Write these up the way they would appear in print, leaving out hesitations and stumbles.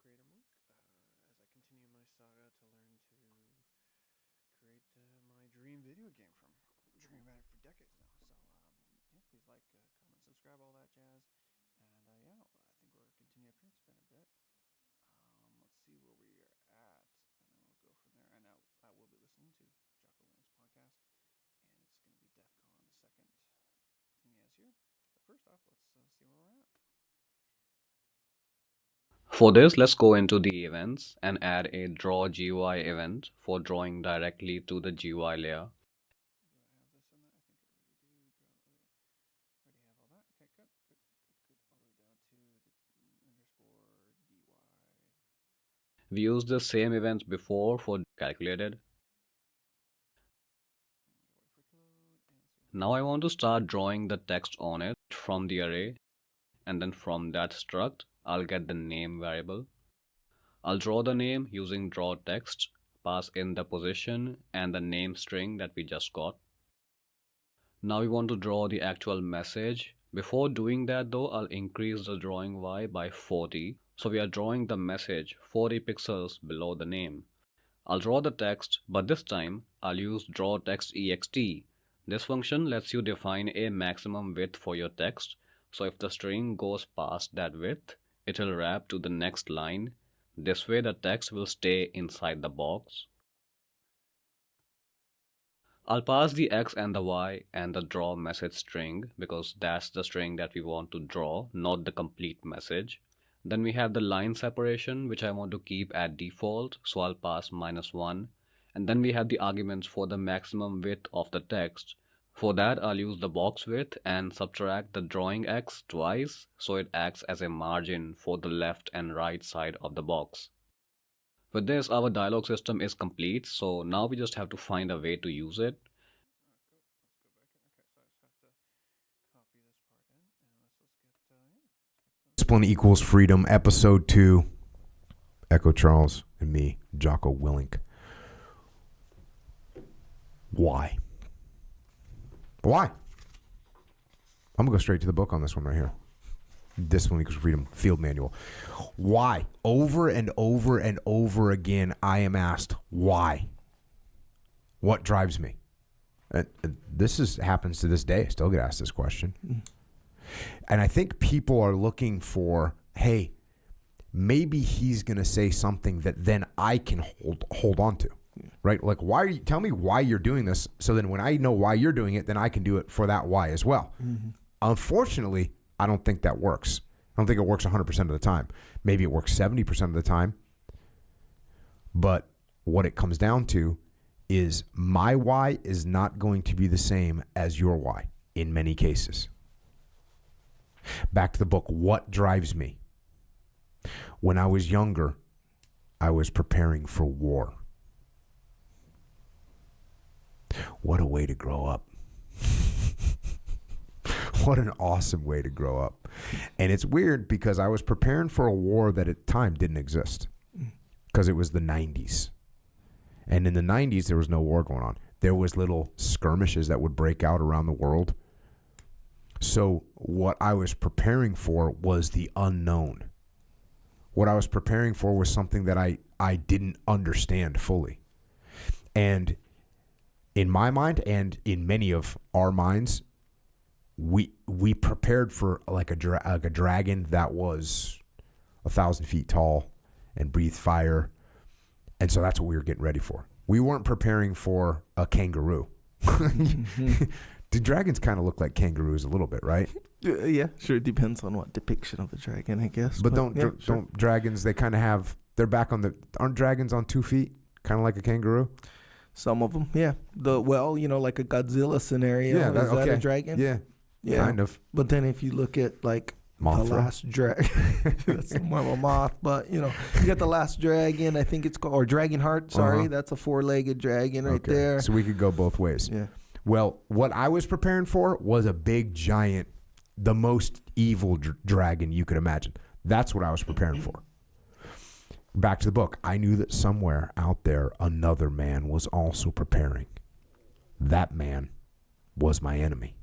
creator monk as I continue my saga to learn to create my dream video game from dreaming about it for decades now. So yeah, please like, comment, subscribe, all that jazz. And yeah, I think we're continue up here. It's been a bit. Let's see where we are at, and then we'll go from there. And now I will be listening to Jocko Winning's podcast, and it's going to be DEF CON, the second thing he has here. But first off, let's see where we're at. For this, let's go into the events and add a draw GUI event for drawing directly to the GUI layer. Do I have this in there? I think I already do. Already have all that. Okay, good. All the way down to the underscore DY. We used the same events before for calculated. Now I want to start drawing the text on it from the array, and then from that struct, I'll get the name variable. I'll draw the name using draw text, pass in the position and the name string that we just got. Now we want to draw the actual message. Before doing that though, I'll increase the drawing Y by 40. So we are drawing the message 40 pixels below the name. I'll draw the text, but this time I'll use draw text ext. This function lets you define a maximum width for your text. So if the string goes past that width, it will wrap to the next line. This way the text will stay inside the box. I'll pass the X and the Y and the draw message string because that's the string that we want to draw, not the complete message. Then we have the line separation, which I want to keep at default, so I'll pass -1. And then we have the arguments for the maximum width of the text. For that, I'll use the box width and subtract the drawing X twice, so it acts as a margin for the left and right side of the box. With this, our dialog system is complete, so now we just have to find a way to use it. Discipline Equals Freedom, Episode 2. Echo Charles and me, Jocko Willink. Why? I'm going to go straight to the book on this one right here. Discipline Equals Freedom Field Manual. Why? Over and over and over again, I am asked, why? What drives me? Happens to this day. I still get asked this question. And I think people are looking for, hey, maybe he's going to say something that then I can hold on to. Right? Like, tell me why you're doing this, so then when I know why you're doing it, then I can do it for that why as well. Mm-hmm. Unfortunately, I don't think that works. I don't think it works 100% of the time. Maybe it works 70% of the time. But what it comes down to is my why is not going to be the same as your why in many cases. Back to the book, what drives me? When I was younger, I was preparing for war. What a way to grow up. What an awesome way to grow up. And it's weird because I was preparing for a war that at the time didn't exist because it was the 90s. And in the 90s, there was no war going on. There was little skirmishes that would break out around the world. So what I was preparing for was the unknown. What I was preparing for was something that I didn't understand fully. And in my mind and in many of our minds, we prepared for like a dragon that was 1,000 feet tall and breathed fire. And so that's what we were getting ready for. We weren't preparing for a kangaroo. Do dragons kind of look like kangaroos a little bit, right? Yeah, sure. It depends on what depiction of the dragon, I guess. But don't dragons, they kind of have, aren't dragons on 2 feet? Kind of like a kangaroo? Some of them, yeah. Like a Godzilla scenario. Yeah, is that a dragon? Yeah, kind of. But then if you look at like Mothra. The Last Dragon, that's more of a moth. But you got the Last Dragon. I think it's called, or Dragonheart. Sorry, that's a 4-legged dragon right there. So we could go both ways. Yeah. Well, what I was preparing for was a big, giant, the most evil dragon you could imagine. That's what I was preparing for. Back to the book. I knew that somewhere out there, another man was also preparing. That man was my enemy.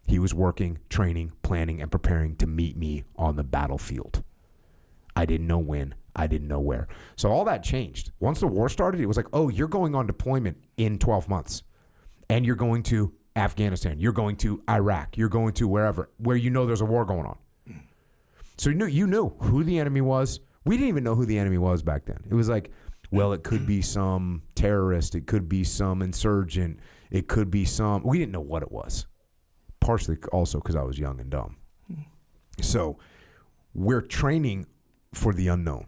He was working, training, planning, and preparing to meet me on the battlefield. I didn't know when. I didn't know where. So all that changed. Once the war started, it was like, oh, you're going on deployment in 12 months. And you're going to Afghanistan. You're going to Iraq. You're going to wherever, where you know there's a war going on. So you knew who the enemy was. We didn't even know who the enemy was back then. It was like, well, it could be some terrorist. It could be some insurgent. It could be some, we didn't know what it was. Partially also because I was young and dumb. So we're training for the unknown.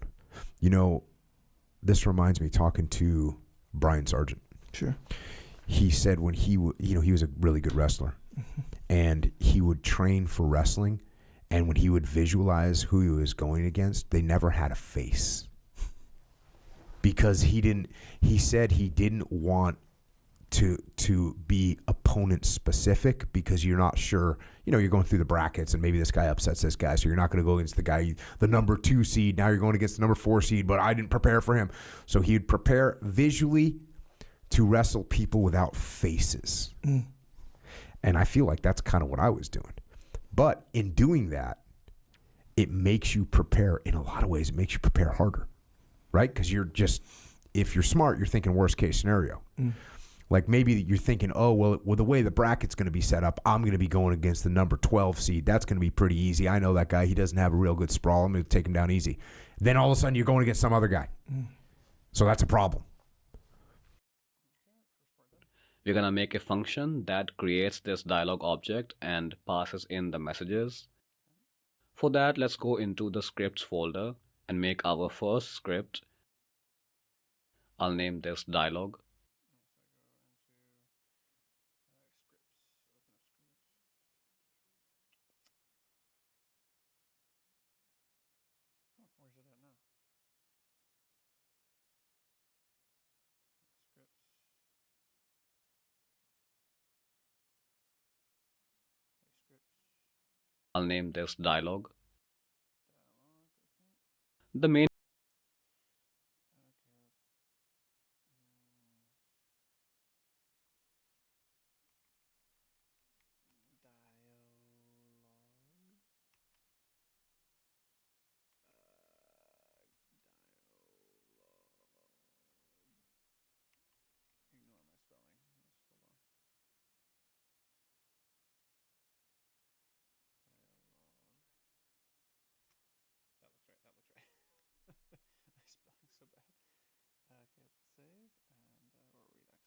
You know, this reminds me talking to Brian Sargent. Sure. He said when he was a really good wrestler, and he would train for wrestling, and when he would visualize who he was going against, they never had a face. Because he said he didn't want to be opponent specific, because you're not sure, you're going through the brackets and maybe this guy upsets this guy, so you're not going to go against the guy, the number 2 seed. Now you're going against the number 4 seed, but I didn't prepare for him. So he'd prepare visually to wrestle people without faces. And I feel like that's kind of what I was doing. But in doing that, it makes you prepare, in a lot of ways, it makes you prepare harder, right? Because if you're smart, you're thinking worst case scenario. Like maybe you're thinking, oh, well, the way the bracket's going to be set up, I'm going to be going against the number 12 seed. That's going to be pretty easy. I know that guy. He doesn't have a real good sprawl. I'm going to take him down easy. Then all of a sudden you're going against some other guy. So that's a problem. We're going to make a function that creates this dialog object and passes in the messages. For that, let's go into the scripts folder and make our first script. I'll name this dialog. I'll name this dialog. The main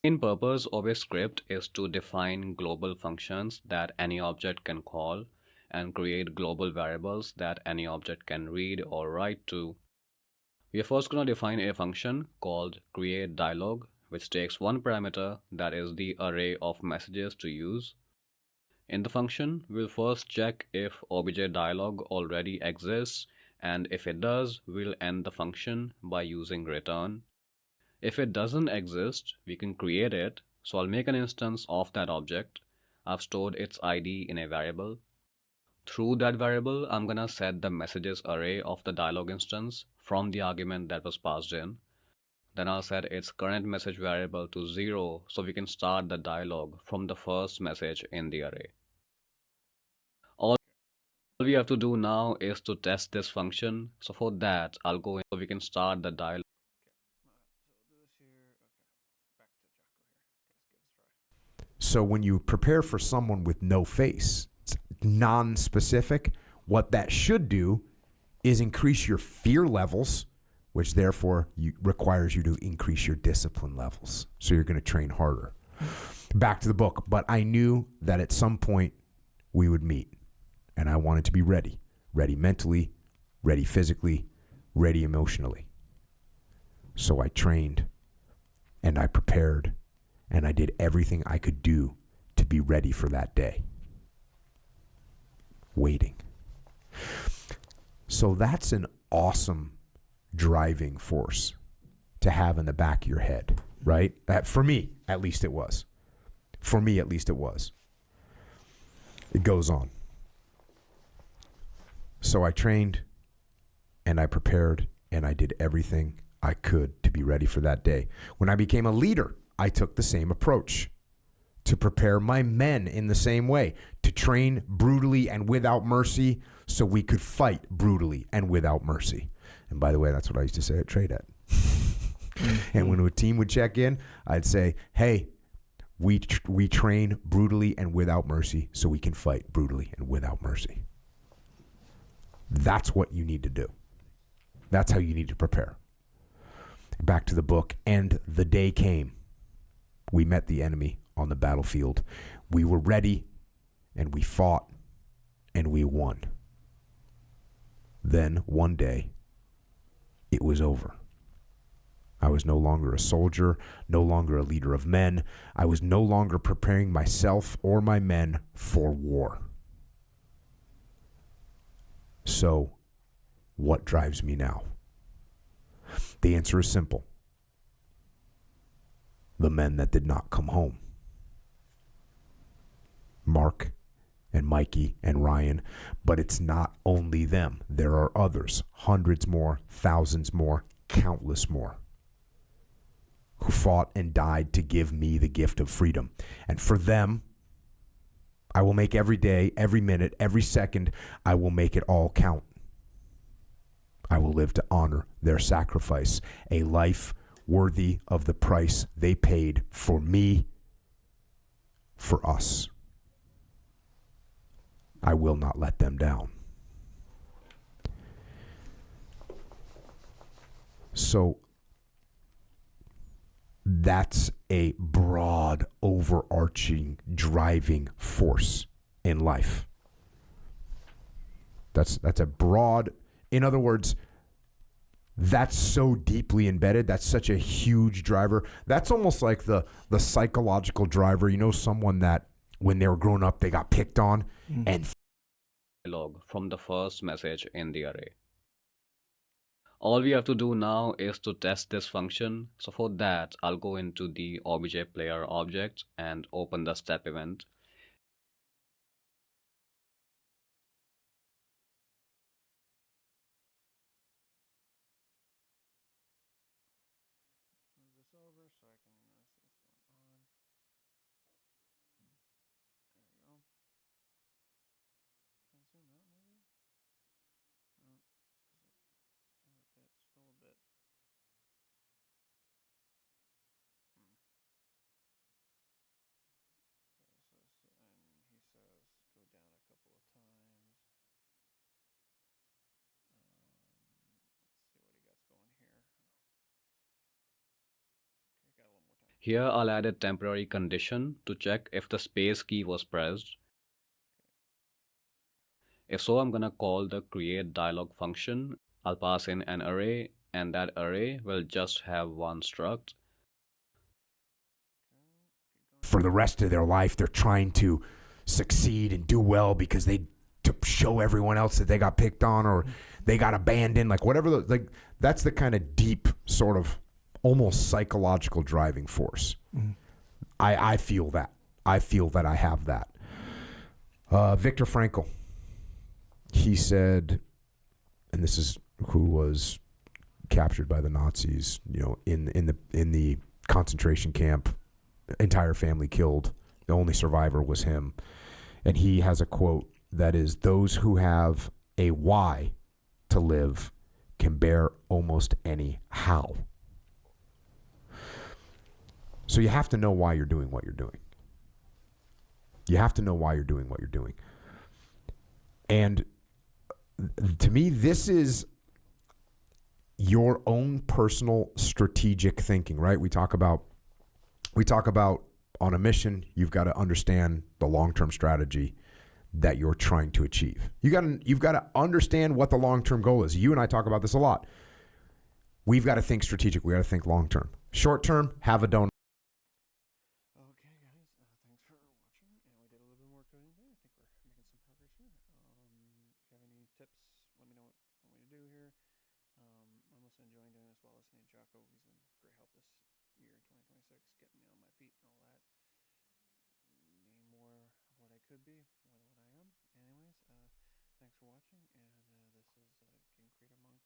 main purpose of a script is to define global functions that any object can call and create global variables that any object can read or write to. We are first going to define a function called createDialog, which takes one parameter, that is the array of messages to use. In the function, we'll first check if objDialog already exists, and if it does, we'll end the function by using return. If it doesn't exist, we can create it. So I'll make an instance of that object. I've stored its ID in a variable. Through that variable, I'm gonna set the messages array of the dialog instance from the argument that was passed in. Then I'll set its current message variable to 0, so we can start the dialog from the first message in the array. All we have to do now is to test this function. So for that, I'll go in so we can start the dialog. So when you prepare for someone with no face, it's non-specific, what that should do is increase your fear levels, which therefore requires you to increase your discipline levels. So you're going to train harder. Back to the book. But I knew that at some point we would meet, and I wanted to be ready. Ready mentally, ready physically, ready emotionally. So I trained, and I prepared, and I did everything I could do to be ready for that day. Waiting. So that's an awesome driving force to have in the back of your head, right? That, for me, at least it was. For me, at least it was. It goes on. So I trained, and I prepared, and I did everything I could to be ready for that day. When I became a leader, I took the same approach. to prepare my men in the same way, to train brutally and without mercy so we could fight brutally and without mercy. And by the way, that's what I used to say at Trade Ed. And when a team would check in, I'd say, hey, we train brutally and without mercy so we can fight brutally and without mercy. That's what you need to do. That's how you need to prepare. Back to the book. And the day came. We met the enemy on the battlefield. We were ready, and we fought, and we won. Then, one day, it was over. I was no longer a soldier, no longer a leader of men. I was no longer preparing myself or my men for war. So, what drives me now? The answer is simple. The men that did not come home. Mark and Mikey and Ryan, but it's not only them. There are others, hundreds more, thousands more, countless more, who fought and died to give me the gift of freedom. And for them, I will make every day, every minute, every second, I will make it all count. I will live to honor their sacrifice, a life worthy of the price they paid for me, for us. I will not let them down. So that's a broad, overarching, driving force in life. That's a broad, in other words, that's so deeply embedded. That's such a huge driver. That's almost like the psychological driver. You know, someone that when they were growing up, they got picked on and Dialogue from the first message in the array. All we have to do now is to test this function. So for that, I'll go into the obj player object and open the step event. Move this over so I can see what's going on. There we go. Can I zoom out maybe? No, because it's kind of a bit, still a bit. Okay, and he says go down a couple of times. Let's see what he got going here. Okay, got a little more time. Here I'll add a temporary condition to check if the space key was pressed. If so, I'm gonna call the create dialog function. I'll pass in an array, and that array will just have one struct. for the rest of their life, they're trying to succeed and do well because they to show everyone else that they got picked on or they got abandoned, like whatever. Like that's the kind of deep sort of almost psychological driving force. I feel that. I feel that I have that. Viktor Frankl, he said, and this is who was captured by the Nazis, you know, in the concentration camp, entire family killed. The only survivor was him. And he has a quote that is, "Those who have a why to live can bear almost any how." So you have to know why you're doing what you're doing. You have to know why you're doing what you're doing. And to me, this is your own personal strategic thinking, right? We talk about on a mission, you've got to understand the long-term strategy that you're trying to achieve. You've got to understand what the long-term goal is. You and I talk about this a lot. We've got to think strategic. We got to think long-term. Short-term, have a donut. Okay, guys, thanks for watching, and we did a little bit more coding today. I think we're making some progress here. If you have any tips, let me know what you want me to do here. I'm also enjoying doing this while listening to Jocko. He's been great help this year in 2026, getting me on my feet and all that. Being more of what I could be, more than what I am. Anyways, thanks for watching, and this is Game Creator Monk